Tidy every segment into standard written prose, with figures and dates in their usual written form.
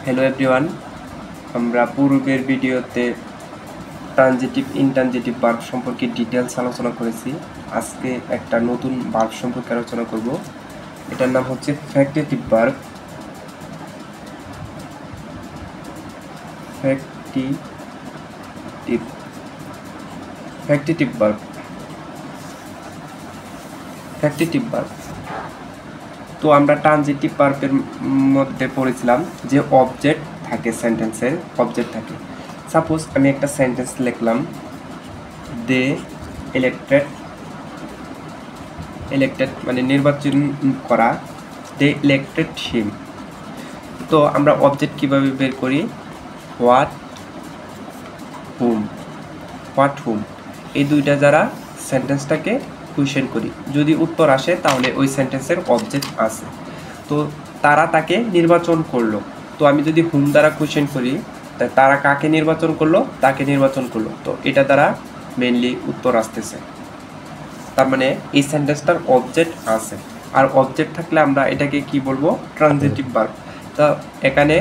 Hello everyone, আমরা পূর্বের ভিডিওতে ট্রানজিটিভ ইনট্রানজিটিভ ভার্ব সম্পর্কে ডিটেলস আলোচনা করেছি। আজকে একটা নতুন ভার্ব সম্পর্কে আলোচনা করব। এটার নাম হচ্ছে ফ্যাক্টেটিভ ভার্ব। Factitive verb. তো আমরা ট্রানজিটিভ ভার্বের মধ্যে পড়েছিলাম যে অবজেক্ট থাকে, সেন্টেন্সের অবজেক্ট থাকে। সাপোজ আমি একটা সেন্টেন্স লিখলাম, দে ইলেক্টেড মানে নির্বাচন করা, দে ইলেক্টেড হিম। তো আমরা অবজেক্ট কিভাবে বের করি? হোয়াট হুম এই দুইটা যারা সেন্টেন্সটাকে কোয়েশ্চেন করি, যদি উত্তর আসে তাহলে ওই সেন্টেন্সের অবজেক্ট আছে। তো তারা তাকে নির্বাচন করলো। তো আমি যদি হুম দ্বারা কোয়েশ্চেন করি, তারা কাকে নির্বাচন করলো? তাকে নির্বাচন করলো। তো এটা দ্বারা মেইনলি উত্তর আসতেছে। তার মানে এই সেন্টেন্সটার অবজেক্ট আছে, আর অবজেক্ট থাকলে আমরা এটাকে কি বলবো? Transitive verb. তো এখানে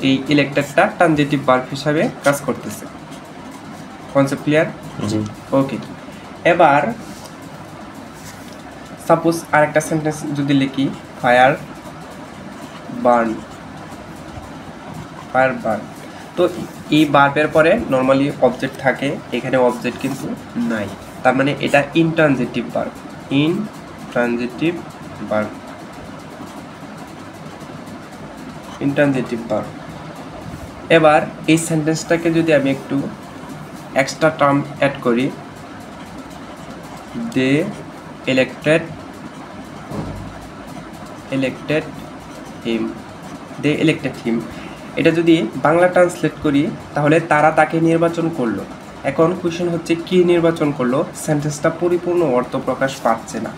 এই ইলেক্টেডটা ট্রানজিটিভ ভার্ব হিসাবে কাজ করতেছে। Concept clear? ওকে। এবার সাপোজ আরেকটা সেন্টেন্স যদি লিখি, ফায়ার বার্ন। তো এই ভার্বের পরে নর্মালি অবজেক্ট থাকে, এখানে অবজেক্ট কিন্তু নাই। তার মানে এটা ইনট্রানজিটিভ ভার্ব। এবার এই সেন্টেন্সটাকে যদি আমি একটু এক্সট্রা টার্ম অ্যাড করি, দে ইলেক্টেড হিম। এটা যদি বাংলা ট্রান্সলেট করি তাহলে তারা তাকে নির্বাচন করলো। এখন কোয়েশ্চেন হচ্ছে কি নির্বাচন করলো? সেন্টেন্সটা পরিপূর্ণ অর্থ প্রকাশ পাচ্ছে না।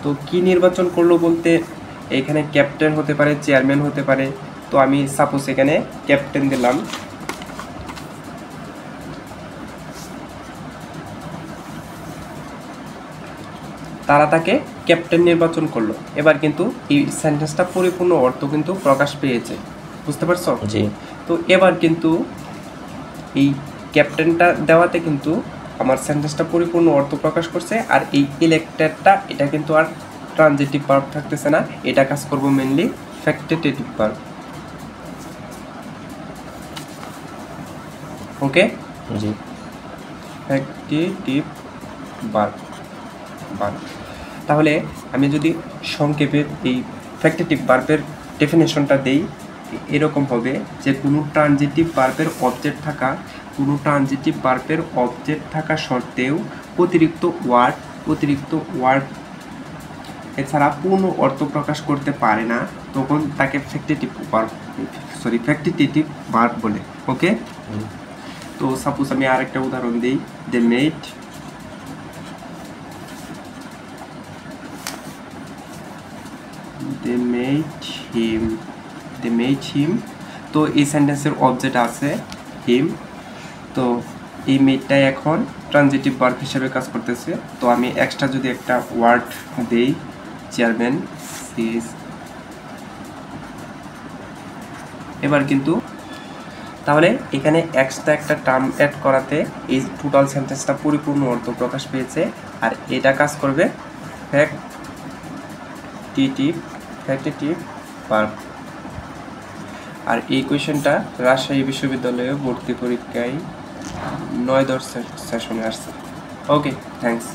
তো কি নির্বাচন করলো বলতে এখানে ক্যাপ্টেন হতে পারে, চেয়ারম্যান হতে পারে। তো আমি সাপোজ এখানে ক্যাপ্টেন দিলাম। তারা তাকে ক্যাপ্টেন নির্বাচন করলো। এবার কিন্তু এই সেন্টেন্সটা পরিপূর্ণ অর্থ কিন্তু প্রকাশ পেয়েছে। বুঝতে পারছো? জি। তো এবার কিন্তু এই ক্যাপ্টেনটা দেওয়াতে কিন্তু আমার সেন্টেন্সটা পরিপূর্ণ অর্থ প্রকাশ করছে। আর এই ইলেক্টেডটা এটা কিন্তু আর ট্রানজিটিভ ভার্ব থাকতেছে না, এটা কাজ করবো মেইনলি ফ্যাক্টেটিভ ভার্ব। ওকে, জি। Factitive verb. তাহলে আমি যদি সংক্ষেপে এই ফ্যাক্টেটিভ ভার্বের ডেফিনেশনটা দেই, এরকম হবে যে কোনো ট্রানজিটিভ ভার্বের অবজেক্ট থাকা সত্ত্বেও অতিরিক্ত ওয়ার্ড এছাড়া পূর্ণ অর্থ প্রকাশ করতে পারে না, তখন তাকে ফ্যাক্টেটিভ ভার্ব বলে। ওকে, তো সাপোজ আমি আরেকটা উদাহরণ দিই, দে মেড হিম। তো এই সেন্টেন্সের অবজেক্ট আছে হিম। তো এই মেডটাই এখন ট্রানজিটিভ ভার্ব হিসেবে কাজ করতেছে। তো আমি এক্সট্রা যদি একটা ওয়ার্ড দেই, চেয়ারম্যান, এবার কিন্তু তাহলে এখানে এক্সট্রা একটা টার্ম অ্যাড করাতে এই টোটাল সেন্টেন্সটা পরিপূর্ণ অর্থ প্রকাশ পেয়েছে। আর এটা কাজ করবে ফ্যাক্টেটিভ ভার্ব। আর এই কোয়েশ্চেনটা রাজশাহী বিশ্ববিদ্যালয়ে ভর্তি পরীক্ষায় 9-10 সেশনে আসছে। ওকে, থ্যাংকস।